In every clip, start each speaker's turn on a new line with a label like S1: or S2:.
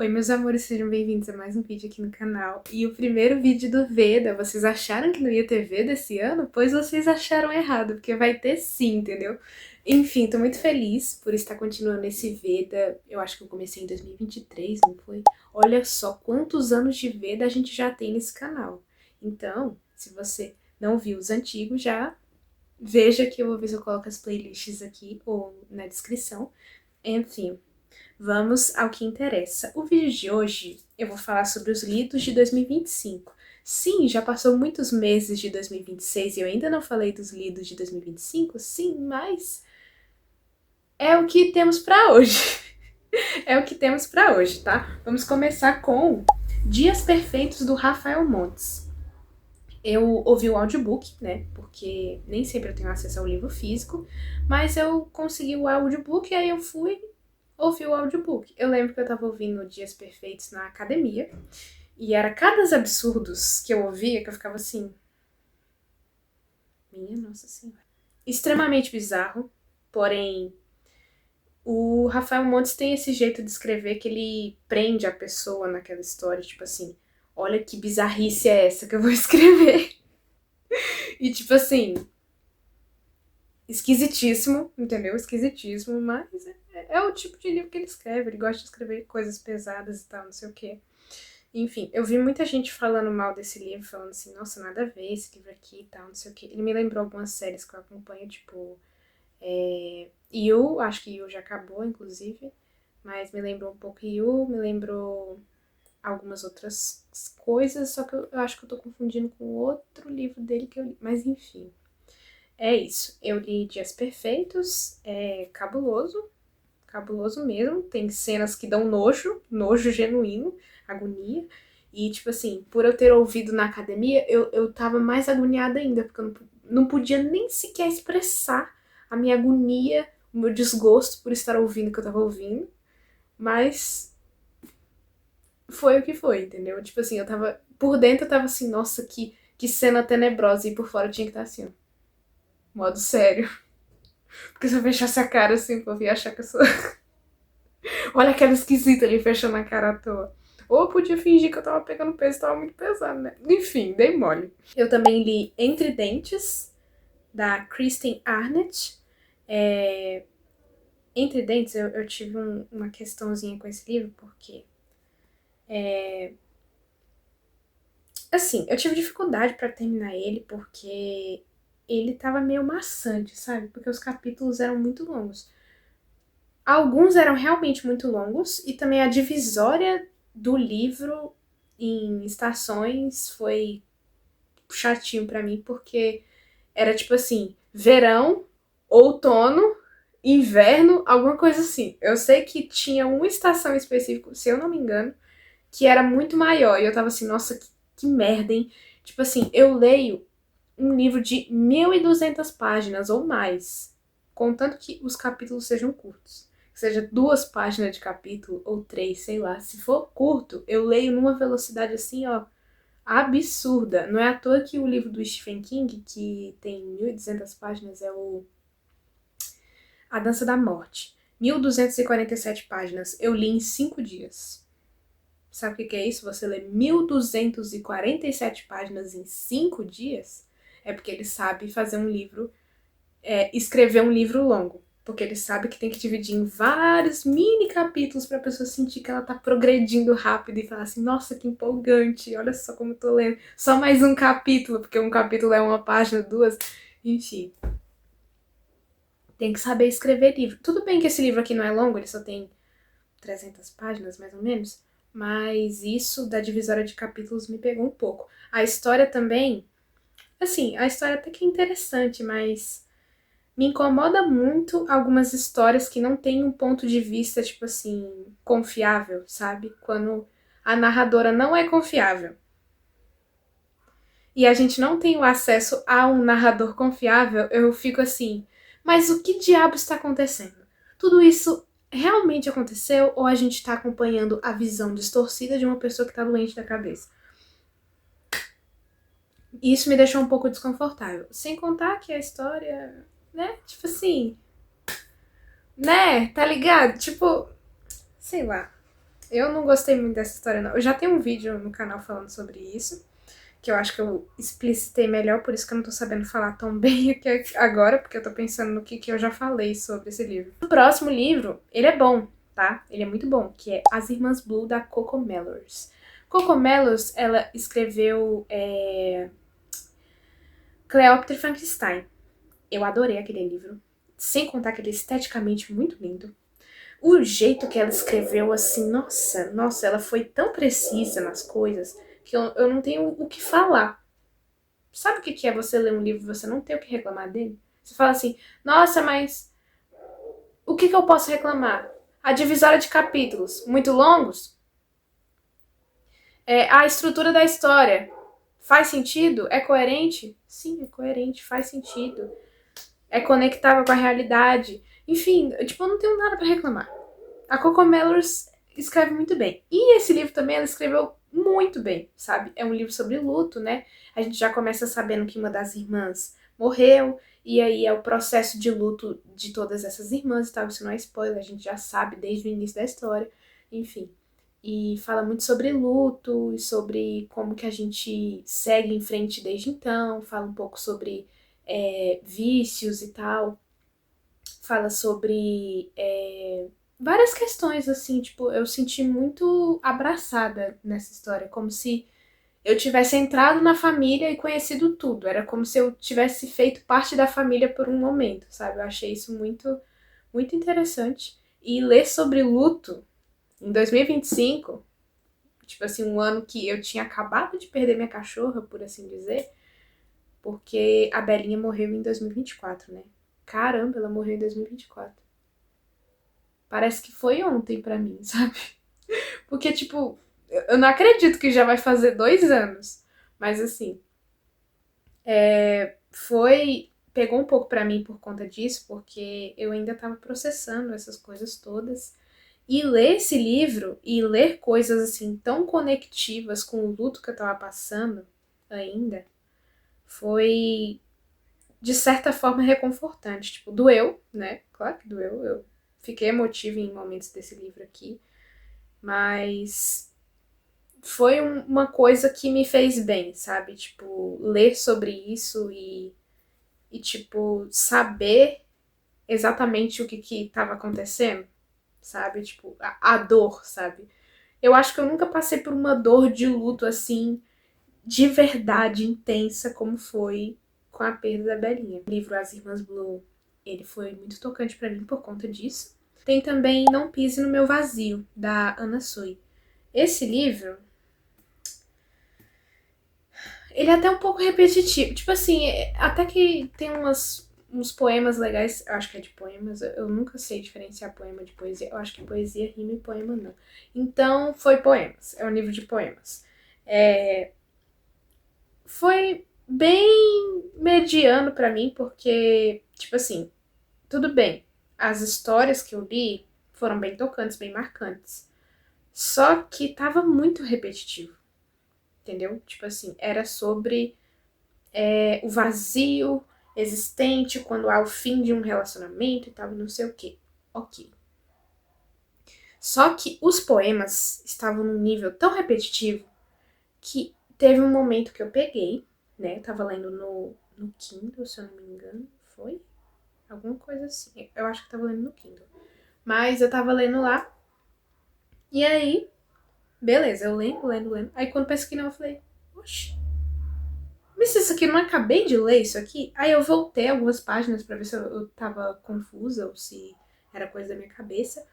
S1: Oi, meus amores, sejam bem-vindos a mais um vídeo aqui no canal. E o primeiro vídeo do Veda, vocês acharam que não ia ter Veda esse ano? Pois vocês acharam errado, porque vai ter sim, entendeu? Enfim, tô muito feliz por estar continuando esse Veda. Eu acho que eu comecei em 2023, não foi? Olha só quantos anos de Veda a gente já tem nesse canal. Então, se você não viu os antigos, já veja que eu vou ver se eu coloco as playlists aqui ou na descrição. Enfim, vamos ao que interessa. O vídeo de hoje eu vou falar sobre os lidos de 2025. Sim, já passou muitos meses de 2026 e eu ainda não falei dos lidos de 2025, sim, mas é o que temos pra hoje. É o que temos pra hoje, tá? Vamos começar com Dias Perfeitos do Rafael Montes. Eu ouvi o audiobook, né? Porque nem sempre eu tenho acesso ao livro físico, mas eu consegui o audiobook e aí eu fui ouvir o audiobook. Eu lembro que eu tava ouvindo Dias Perfeitos na academia e era cada absurdos que eu ouvia que eu ficava assim, minha nossa senhora. Extremamente bizarro, porém o Rafael Montes tem esse jeito de escrever que ele prende a pessoa naquela história, tipo assim, olha que bizarrice é essa que eu vou escrever. E tipo assim, esquisitíssimo, entendeu? Esquisitíssimo, mas é o tipo de livro que ele escreve. Ele gosta de escrever coisas pesadas e tal, não sei o quê. Enfim, eu vi muita gente falando mal desse livro, falando assim, nossa, nada a ver esse livro aqui e tal, não sei o quê. Ele me lembrou algumas séries que eu acompanho, tipo, You, acho que You já acabou, inclusive, mas me lembrou um pouco You, me lembrou algumas outras coisas, só que eu acho que eu tô confundindo com outro livro dele que eu li, mas enfim. É isso, eu li Dias Perfeitos, é cabuloso, cabuloso mesmo, tem cenas que dão nojo, nojo genuíno, agonia, e tipo assim, por eu ter ouvido na academia, eu tava mais agoniada ainda, porque eu não podia nem sequer expressar a minha agonia, o meu desgosto por estar ouvindo o que eu tava ouvindo, mas foi o que foi, entendeu? Tipo assim, eu tava, por dentro eu tava assim, nossa, que cena tenebrosa, e por fora eu tinha que estar assim, ó, modo sério. Porque se eu fechasse a cara assim, o povo ia achar que eu sou. Olha aquela esquisita ali fechando a cara à toa. Ou eu podia fingir que eu tava pegando peso e tava muito pesado, né? Enfim, dei mole. Eu também li Entre Dentes, da Kristen Arnett. Entre Dentes, eu tive uma questãozinha com esse livro, porque. Assim, eu tive dificuldade pra terminar ele, porque ele tava meio maçante, sabe? Porque os capítulos eram muito longos. Alguns eram realmente muito longos e também a divisória do livro em estações foi chatinho pra mim, porque era tipo assim, verão, outono, inverno, alguma coisa assim. Eu sei que tinha uma estação específica, se eu não me engano, que era muito maior. E eu tava assim, nossa, que merda, hein? Tipo assim, eu leio um livro de 1.200 páginas ou mais, contanto que os capítulos sejam curtos. Que seja 2 páginas de capítulo ou 3, sei lá. Se for curto, eu leio numa velocidade assim, ó, absurda. Não é à toa que o livro do Stephen King, que tem 1.200 páginas, é o A Dança da Morte. 1.247 páginas. Eu li em 5 dias. Sabe o que é isso? Você lê 1.247 páginas em 5 dias? É porque ele sabe fazer um livro, escrever um livro longo. Porque ele sabe que tem que dividir em vários mini capítulos pra pessoa sentir que ela tá progredindo rápido e falar assim, nossa, que empolgante, olha só como eu tô lendo. Só mais um capítulo, porque um capítulo é uma página, duas. Enfim, tem que saber escrever livro. Tudo bem que esse livro aqui não é longo, ele só tem 300 páginas, mais ou menos. Mas isso da divisória de capítulos me pegou um pouco. A história também, assim, a história até que é interessante, mas me incomoda muito algumas histórias que não têm um ponto de vista, tipo assim, confiável, sabe? Quando a narradora não é confiável. E a gente não tem o acesso a um narrador confiável, eu fico assim, mas o que diabo está acontecendo? Tudo isso realmente aconteceu ou a gente está acompanhando a visão distorcida de uma pessoa que está doente da cabeça? Isso me deixou um pouco desconfortável. Sem contar que a história, né? Tipo assim, né? Tá ligado? Tipo, sei lá. Eu não gostei muito dessa história, não. Eu já tenho um vídeo no canal falando sobre isso, que eu acho que eu explicitei melhor, por isso que eu não tô sabendo falar tão bem aqui agora, porque eu tô pensando no que eu já falei sobre esse livro. O próximo livro, ele é bom, tá? Ele é muito bom, que é As Irmãs Blue, da Coco Mellors. Coco Mellors, ela escreveu Cleópatra e Frankenstein. Eu adorei aquele livro, sem contar que ele é esteticamente muito lindo. O jeito que ela escreveu, assim, nossa, ela foi tão precisa nas coisas que eu não tenho o que falar. Sabe o que é você ler um livro e você não ter o que reclamar dele? Você fala assim, nossa, mas o que eu posso reclamar? A divisória de capítulos muito longos? A estrutura da história faz sentido? É coerente? Sim, é coerente, faz sentido. É conectável com a realidade. Enfim, tipo, eu não tenho nada pra reclamar. A Coco Mellors escreve muito bem. E esse livro também ela escreveu muito bem, sabe? É um livro sobre luto, né? A gente já começa sabendo que uma das irmãs morreu, e aí é o processo de luto de todas essas irmãs e tal. Isso não é spoiler, a gente já sabe desde o início da história. Enfim. E fala muito sobre luto e sobre como que a gente segue em frente desde então. Fala um pouco sobre vícios e tal. Fala sobre várias questões, assim, tipo, eu senti muito abraçada nessa história, como se eu tivesse entrado na família e conhecido tudo. Era como se eu tivesse feito parte da família por um momento, sabe? Eu achei isso muito, muito interessante. E ler sobre luto em 2025, tipo assim, um ano que eu tinha acabado de perder minha cachorra, por assim dizer, porque a Belinha morreu em 2024, né? Caramba, ela morreu em 2024. Parece que foi ontem pra mim, sabe? Porque, tipo, eu não acredito que já vai fazer 2 anos. Mas, assim, foi. Pegou um pouco pra mim por conta disso, porque eu ainda tava processando essas coisas todas. E ler esse livro e ler coisas, assim, tão conectivas com o luto que eu tava passando ainda, foi, de certa forma, reconfortante. Tipo, doeu, né? Claro que doeu. Eu fiquei emotiva em momentos desse livro aqui. Mas foi uma coisa que me fez bem, sabe? Tipo, ler sobre isso e tipo, saber exatamente o que tava acontecendo, sabe? Tipo, a dor, sabe? Eu acho que eu nunca passei por uma dor de luto assim, de verdade, intensa, como foi com a perda da Belinha. O livro As Irmãs Blue, ele foi muito tocante pra mim por conta disso. Tem também Não Pise no Meu Vazio, da Anna Sui. Esse livro, ele é até um pouco repetitivo. Tipo assim, até que tem uns poemas legais. Eu acho que é de poemas. Eu nunca sei diferenciar poema de poesia. Eu acho que poesia rima e poema não. Então, foi poemas. É um livro de poemas. Foi bem mediano pra mim, porque, tipo assim, tudo bem. As histórias que eu li foram bem tocantes, bem marcantes. Só que tava muito repetitivo, entendeu? Tipo assim, era sobre o vazio existente quando há o fim de um relacionamento e tal, não sei o que. Ok. Só que os poemas estavam num nível tão repetitivo que teve um momento que eu peguei, né? Eu tava lendo no Kindle, se eu não me engano. Foi? Alguma coisa assim. Eu acho que eu tava lendo no Kindle. Mas eu tava lendo lá. E aí, beleza, eu lendo. Aí quando pesquei, eu falei, oxe, mas isso aqui, eu não acabei de ler isso aqui? Aí eu voltei algumas páginas pra ver se eu tava confusa ou se era coisa da minha cabeça.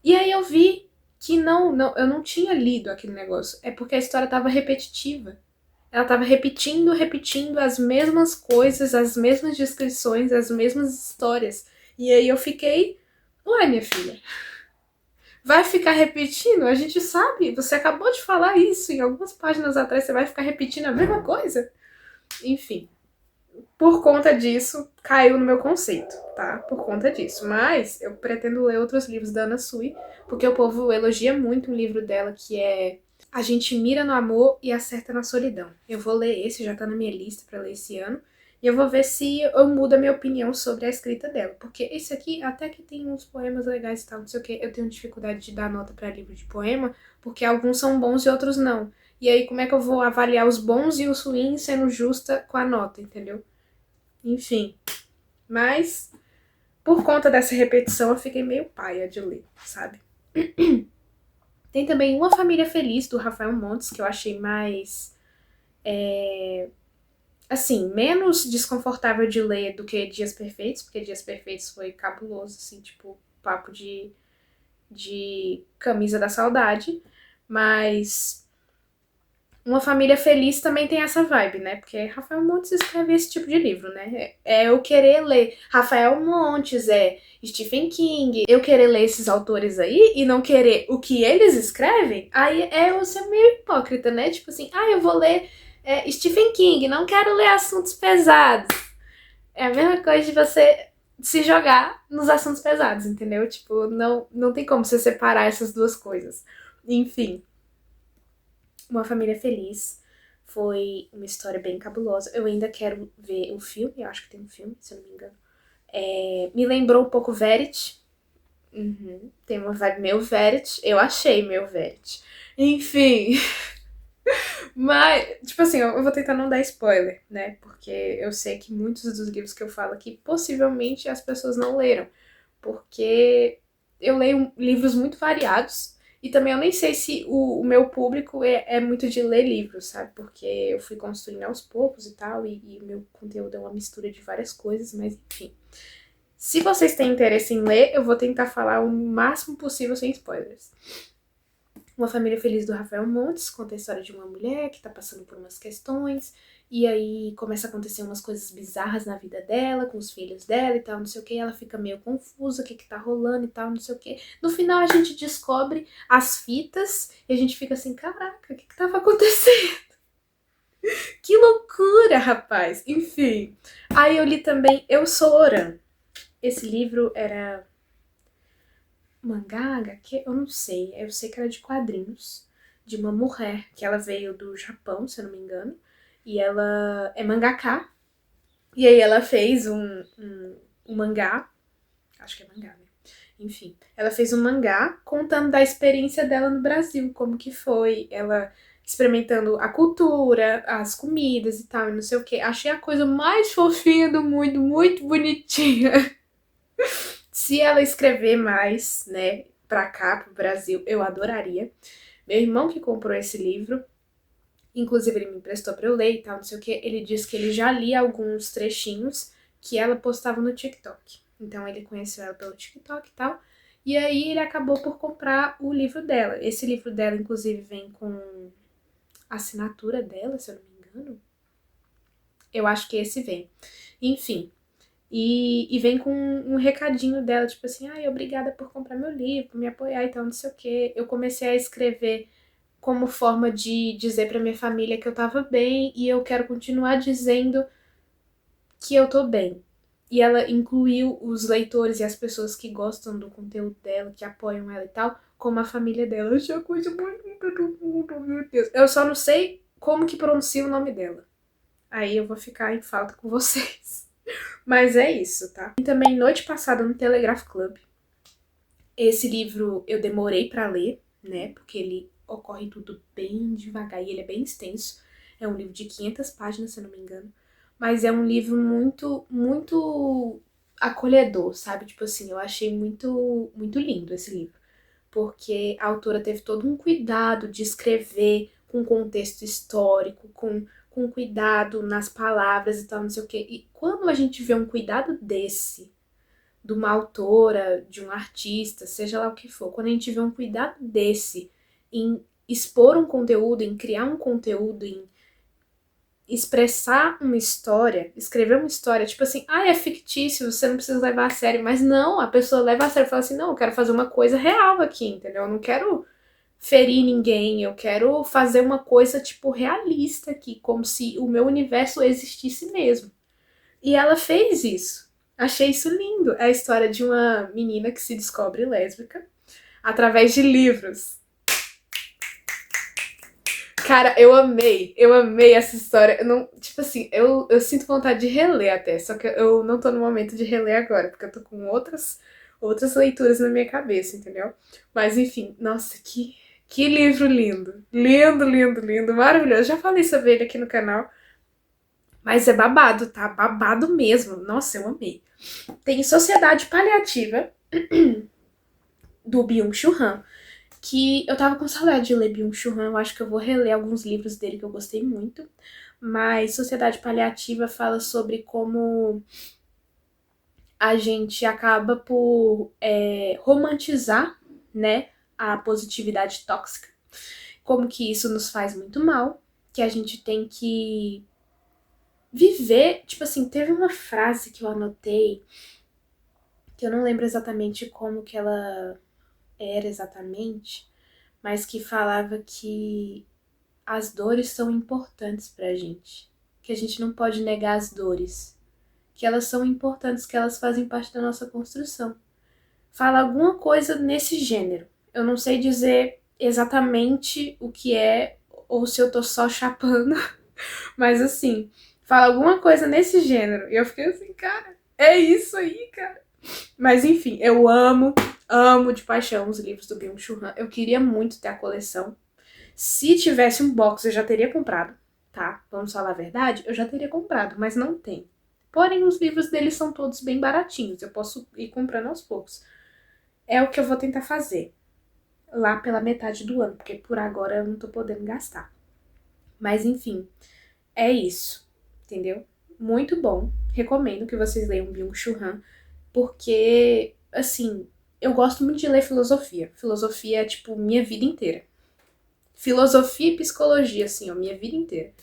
S1: E aí eu vi que não, eu não tinha lido aquele negócio. É porque a história tava repetitiva. Ela tava repetindo as mesmas coisas, as mesmas descrições, as mesmas histórias. E aí eu fiquei, ué, minha filha, vai ficar repetindo? A gente sabe, você acabou de falar isso em algumas páginas atrás, você vai ficar repetindo a mesma coisa? Enfim, por conta disso, caiu no meu conceito, tá? Por conta disso. Mas eu pretendo ler outros livros da Ana Sui, porque o povo elogia muito um livro dela que é A Gente Mira no Amor e Acerta na Solidão. Eu vou ler esse, já tá na minha lista pra ler esse ano. E eu vou ver se eu mudo a minha opinião sobre a escrita dela. Porque esse aqui, até que tem uns poemas legais e tal, não sei o que, eu tenho dificuldade de dar nota pra livro de poema, porque alguns são bons e outros não. E aí, como é que eu vou avaliar os bons e os ruins sendo justa com a nota, entendeu? Enfim. Mas, por conta dessa repetição, eu fiquei meio paia de ler, sabe? Tem também Uma Família Feliz, do Rafael Montes, que eu achei mais... assim, menos desconfortável de ler do que Dias Perfeitos, porque Dias Perfeitos foi cabuloso, assim, tipo, papo de camisa da saudade. Mas Uma Família Feliz também tem essa vibe, né? Porque Rafael Montes escreve esse tipo de livro, né? É eu querer ler Rafael Montes, Stephen King, eu querer ler esses autores aí e não querer o que eles escrevem, aí é eu ser meio hipócrita, né? Tipo assim, eu vou ler Stephen King, não quero ler assuntos pesados. É a mesma coisa de você se jogar nos assuntos pesados, entendeu? Tipo, não tem como você separar essas duas coisas. Enfim, Uma Família Feliz foi uma história bem cabulosa. Eu ainda quero ver o filme, eu acho que tem um filme, se eu não me engano. Me lembrou um pouco Verity. Uhum, tem uma vibe meio Verity. Eu achei meio Verity. Enfim, mas, tipo assim, eu vou tentar não dar spoiler, né? Porque eu sei que muitos dos livros que eu falo aqui, possivelmente as pessoas não leram. Porque eu leio livros muito variados e também eu nem sei se o meu público é muito de ler livros, sabe? Porque eu fui construindo aos poucos e tal, e o meu conteúdo é uma mistura de várias coisas, mas enfim. Se vocês têm interesse em ler, eu vou tentar falar o máximo possível sem spoilers. Uma Família Feliz, do Rafael Montes, conta a história de uma mulher que tá passando por umas questões, e aí começa a acontecer umas coisas bizarras na vida dela, com os filhos dela e tal, não sei o que, ela fica meio confusa, o que tá rolando e tal, não sei o que. No final a gente descobre as fitas e a gente fica assim, caraca, o que tava acontecendo? Que loucura, rapaz! Enfim. Aí eu li também Eu Sou Oran. Esse livro era mangá, HQ, eu não sei. Eu sei que era de quadrinhos. De uma mulher, que ela veio do Japão, se eu não me engano. E ela é mangaka. E aí ela fez um mangá. Acho que é mangá, né? Enfim. Ela fez um mangá contando da experiência dela no Brasil. Como que foi ela experimentando a cultura, as comidas e tal, e não sei o que. Achei a coisa mais fofinha do mundo, muito bonitinha. Se ela escrever mais, né, pra cá, pro Brasil, eu adoraria. Meu irmão que comprou esse livro, inclusive ele me emprestou pra eu ler e tal, não sei o que, ele disse que ele já lia alguns trechinhos que ela postava no TikTok. Então ele conheceu ela pelo TikTok e tal. E aí ele acabou por comprar o livro dela. Esse livro dela, inclusive, vem com a assinatura dela, se eu não me engano. Eu acho que esse vem. Enfim, e vem com um recadinho dela, tipo assim, obrigada por comprar meu livro, por me apoiar e tal, não sei o quê. Eu comecei a escrever como forma de dizer pra minha família que eu tava bem e eu quero continuar dizendo que eu tô bem. E ela incluiu os leitores e as pessoas que gostam do conteúdo dela, que apoiam ela e tal, como a família dela. Eu achei a coisa mais linda do mundo, meu Deus. Eu só não sei como que pronuncia o nome dela. Aí eu vou ficar em falta com vocês. Mas é isso, tá? E também Noite Passada no Telegraph Club. Esse livro eu demorei pra ler, né? Porque ele ocorre tudo bem devagar e ele é bem extenso. É um livro de 500 páginas, se eu não me engano. Mas é um livro muito, muito acolhedor, sabe? Tipo assim, eu achei muito, muito lindo esse livro. Porque a autora teve todo um cuidado de escrever com contexto histórico, com cuidado nas palavras e tal, não sei o quê. E quando a gente vê um cuidado desse, de uma autora, de um artista, seja lá o que for, quando a gente vê um cuidado desse em expor um conteúdo, em criar um conteúdo, em expressar uma história, escrever uma história, tipo assim, é fictício, você não precisa levar a sério, mas não, a pessoa leva a sério e fala assim, não, eu quero fazer uma coisa real aqui, entendeu? Eu não quero ferir ninguém, eu quero fazer uma coisa, tipo, realista aqui, como se o meu universo existisse mesmo. E ela fez isso. Achei isso lindo. É a história de uma menina que se descobre lésbica através de livros. Cara, eu amei essa história. Eu não, tipo assim, eu sinto vontade de reler até, só que eu não tô no momento de reler agora, porque eu tô com outras leituras na minha cabeça, entendeu? Mas enfim, nossa, que livro lindo. Lindo, lindo, lindo, maravilhoso. Já falei sobre ele aqui no canal, mas é babado, tá? Babado mesmo. Nossa, eu amei. Tem Sociedade Paliativa, do Byung-Chul Han, que eu tava com saudade de ler Byung-Chul Han, eu acho que eu vou reler alguns livros dele que eu gostei muito, mas Sociedade Paliativa fala sobre como a gente acaba por romantizar, né, a positividade tóxica, como que isso nos faz muito mal, que a gente tem que viver, tipo assim, teve uma frase que eu anotei, que eu não lembro exatamente como que ela era exatamente, mas que falava que as dores são importantes pra gente, que a gente não pode negar as dores, que elas são importantes, que elas fazem parte da nossa construção. Fala alguma coisa nesse gênero. Eu não sei dizer exatamente o que é, ou se eu tô só chapando, mas assim, fala alguma coisa nesse gênero. E eu fiquei assim, cara, é isso aí, cara. Mas enfim, eu amo de paixão os livros do Byung-Chul Han. Eu queria muito ter a coleção. Se tivesse um box, eu já teria comprado, tá? Vamos falar a verdade? Eu já teria comprado, mas não tem. Porém, os livros dele são todos bem baratinhos. Eu posso ir comprando aos poucos. É o que eu vou tentar fazer lá pela metade do ano, porque por agora eu não tô podendo gastar. Mas enfim, é isso, entendeu? Muito bom. Recomendo que vocês leiam Byung-Chul Han, porque, assim, eu gosto muito de ler filosofia. Filosofia é, tipo, minha vida inteira. Filosofia e psicologia, assim, ó, minha vida inteira.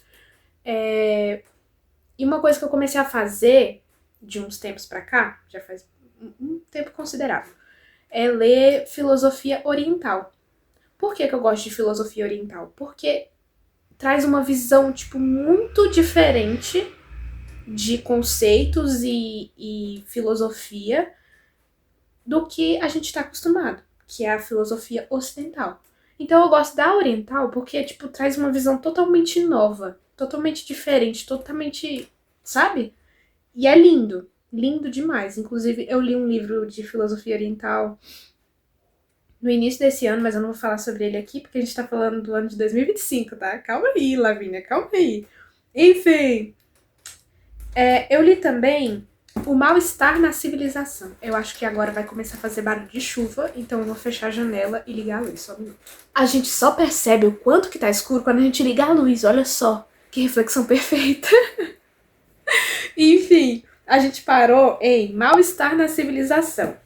S1: E uma coisa que eu comecei a fazer de uns tempos pra cá, já faz um tempo considerável, é ler filosofia oriental. Por que eu gosto de filosofia oriental? Porque traz uma visão, tipo, muito diferente de conceitos e filosofia do que a gente está acostumado, que é a filosofia ocidental. Então eu gosto da oriental porque, tipo, traz uma visão totalmente nova, totalmente diferente, totalmente, sabe? E é lindo, lindo demais. Inclusive, eu li um livro de filosofia oriental no início desse ano, mas eu não vou falar sobre ele aqui porque a gente tá falando do ano de 2025, tá? Calma aí, Lavínia, calma aí. Enfim, eu li também O Mal-Estar na Civilização. Eu acho que agora vai começar a fazer barulho de chuva, então eu vou fechar a janela e ligar a luz, só um minuto. A gente só percebe o quanto que tá escuro quando a gente liga a luz, olha só. Que reflexão perfeita. Enfim, a gente parou em Mal-Estar na Civilização.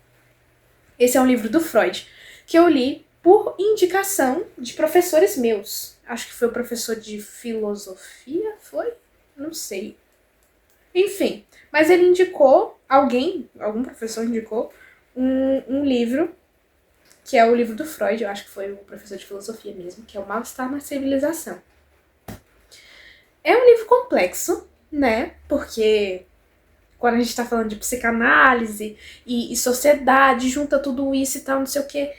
S1: Esse é um livro do Freud, que eu li por indicação de professores meus. Acho que foi o professor de filosofia, foi? Não sei. Enfim, mas ele indicou, algum professor indicou, um livro, que é o livro do Freud, eu acho que foi o professor de filosofia mesmo, que é O Mal-Estar na Civilização. É um livro complexo, né? Porque quando a gente tá falando de psicanálise e sociedade, junta tudo isso e tal, não sei o quê.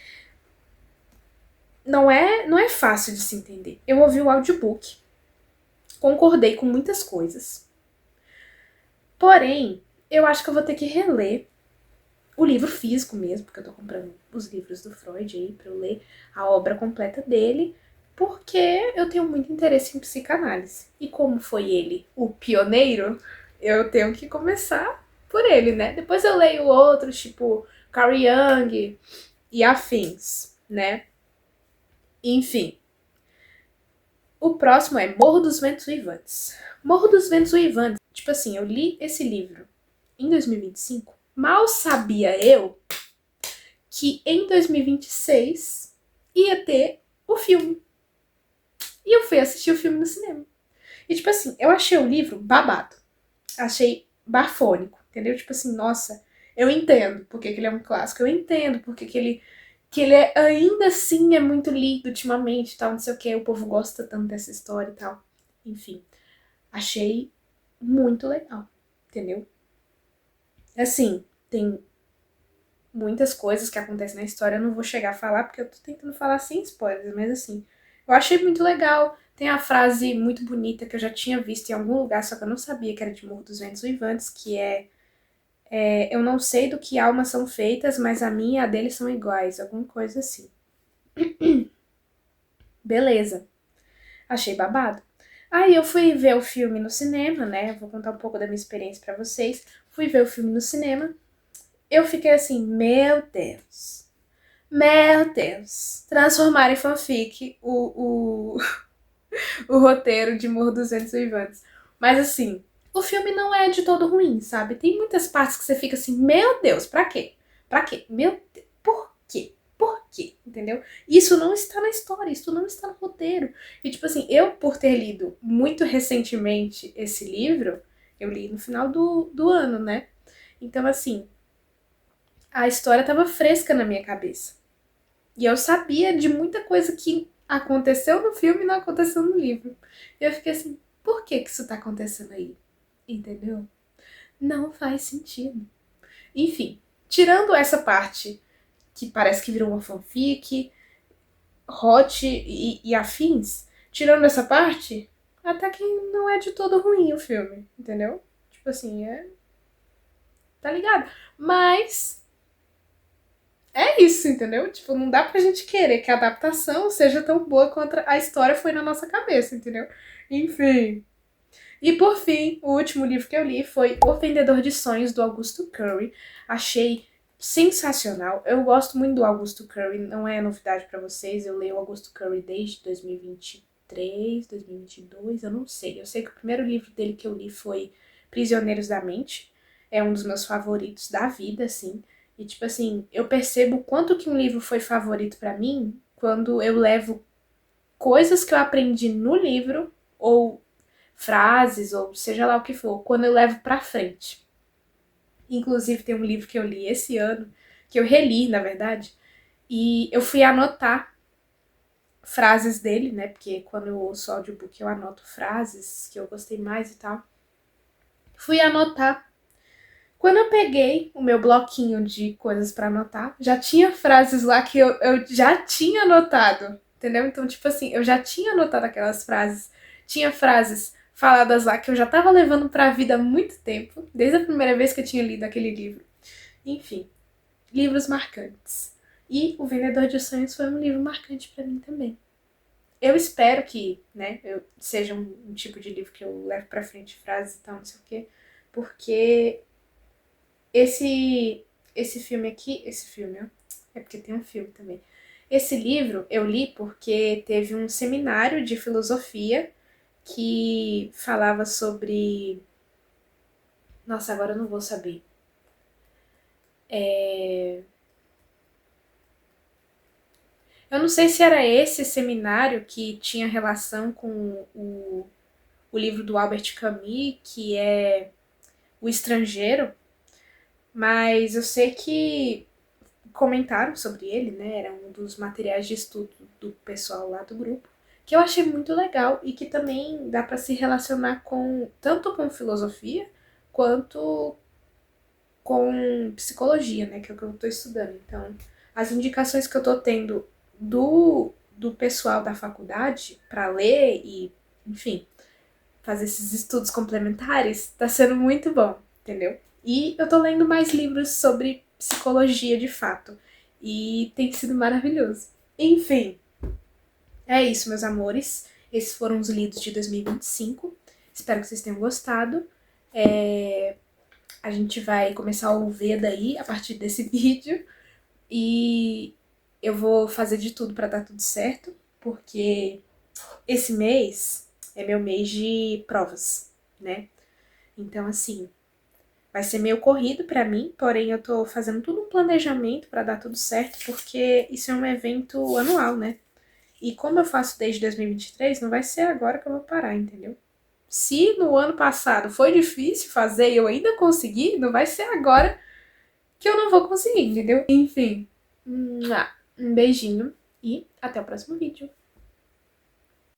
S1: Não é fácil de se entender. Eu ouvi o audiobook, concordei com muitas coisas. Porém, eu acho que eu vou ter que reler o livro físico mesmo, porque eu tô comprando os livros do Freud aí pra eu ler a obra completa dele, porque eu tenho muito interesse em psicanálise. E como foi ele o pioneiro, eu tenho que começar por ele, né? Depois eu leio outros, tipo Carl Jung e afins, né? Enfim, o próximo é Morro dos Ventos Uivantes. Morro dos Ventos Uivantes. Tipo assim, eu li esse livro em 2025. Mal sabia eu que em 2026 ia ter o filme. E eu fui assistir o filme no cinema. E tipo assim, eu achei o livro babado. Achei bafônico, entendeu? Tipo assim, nossa, eu entendo porque que ele é um clássico. Eu entendo porque que ele ainda assim é muito lido ultimamente, tal, não sei o que, o povo gosta tanto dessa história e tal. Enfim, achei muito legal, entendeu? Assim, tem muitas coisas que acontecem na história, eu não vou chegar a falar porque eu tô tentando falar sem spoilers, mas assim, eu achei muito legal, Tem a frase muito bonita que eu já tinha visto em algum lugar, só que eu não sabia que era de Morro dos Ventos Uivantes, que eu não sei do que almas são feitas, mas a minha e a deles são iguais, alguma coisa assim. Beleza, achei babado. Aí eu fui ver o filme no cinema, né? Vou contar um pouco da minha experiência pra vocês. Fui ver o filme no cinema. Eu fiquei assim, meu Deus. Meu Deus. Transformar em fanfic o roteiro de Morro dos Ventos Uivantes. Mas assim, o filme não é de todo ruim, sabe? Tem muitas partes que você fica assim, meu Deus, pra quê? Pra quê? Meu Deus, por quê? Por quê? Entendeu? Isso não está na história, isso não está no roteiro. E tipo assim, eu por ter lido muito recentemente esse livro, eu li no final do ano, né? Então assim, a história tava fresca na minha cabeça. E eu sabia de muita coisa que aconteceu no filme e não aconteceu no livro. E eu fiquei assim, por que isso tá acontecendo aí? Entendeu? Não faz sentido. Enfim, tirando essa parte que parece que virou uma fanfic, hot e afins, tirando essa parte, até que não é de todo ruim o filme, entendeu? Tipo assim, tá ligado? Mas é isso, entendeu? Tipo, não dá pra gente querer que a adaptação seja tão boa quanto a história foi na nossa cabeça, entendeu? Enfim. E por fim, o último livro que eu li foi O Vendedor de Sonhos, do Augusto Curry. Achei sensacional. Eu gosto muito do Augusto Curry, não é novidade pra vocês. Eu leio o Augusto Curry desde 2023, 2022, eu não sei. Eu sei que o primeiro livro dele que eu li foi Prisioneiros da Mente. É um dos meus favoritos da vida, assim. E, tipo assim, eu percebo o quanto que um livro foi favorito pra mim quando eu levo coisas que eu aprendi no livro, ou frases, ou seja lá o que for, quando eu levo pra frente. Inclusive, tem um livro que eu li esse ano, que eu reli, na verdade, e eu fui anotar frases dele, né? Porque quando eu ouço audiobook eu anoto frases que eu gostei mais e tal. Fui anotar. Quando eu peguei o meu bloquinho de coisas pra anotar, já tinha frases lá que eu já tinha anotado, entendeu? Então, tipo assim, eu já tinha anotado aquelas frases. Tinha frases faladas lá que eu já tava levando pra vida há muito tempo, desde a primeira vez que eu tinha lido aquele livro. Enfim, livros marcantes. E O Vendedor de Sonhos foi um livro marcante pra mim também. Eu espero que, né, seja um tipo de livro que eu levo pra frente frases e tal, não sei o quê, porque esse filme aqui, esse filme, ó, é porque tem um filme também. Esse livro eu li porque teve um seminário de filosofia que falava sobre. Nossa, agora eu não vou saber. Eu não sei se era esse seminário que tinha relação com o livro do Albert Camus, que é O Estrangeiro, mas eu sei que comentaram sobre ele, né? Era um dos materiais de estudo do pessoal lá do grupo, que eu achei muito legal e que também dá para se relacionar com tanto com filosofia quanto com psicologia, né? Que é o que eu tô estudando. Então, as indicações que eu tô tendo do pessoal da faculdade para ler e, enfim, fazer esses estudos complementares, tá sendo muito bom, entendeu? E eu tô lendo mais livros sobre psicologia de fato. E tem sido maravilhoso. Enfim, é isso, meus amores. Esses foram os lidos de 2025. Espero que vocês tenham gostado. A gente vai começar a ouvir daí a partir desse vídeo. E eu vou fazer de tudo para dar tudo certo, porque esse mês é meu mês de provas, né? Então, assim, vai ser meio corrido pra mim, porém eu tô fazendo tudo um planejamento pra dar tudo certo, porque isso é um evento anual, né? E como eu faço desde 2023, não vai ser agora que eu vou parar, entendeu? Se no ano passado foi difícil fazer e eu ainda consegui, não vai ser agora que eu não vou conseguir, entendeu? Enfim, um beijinho e até o próximo vídeo.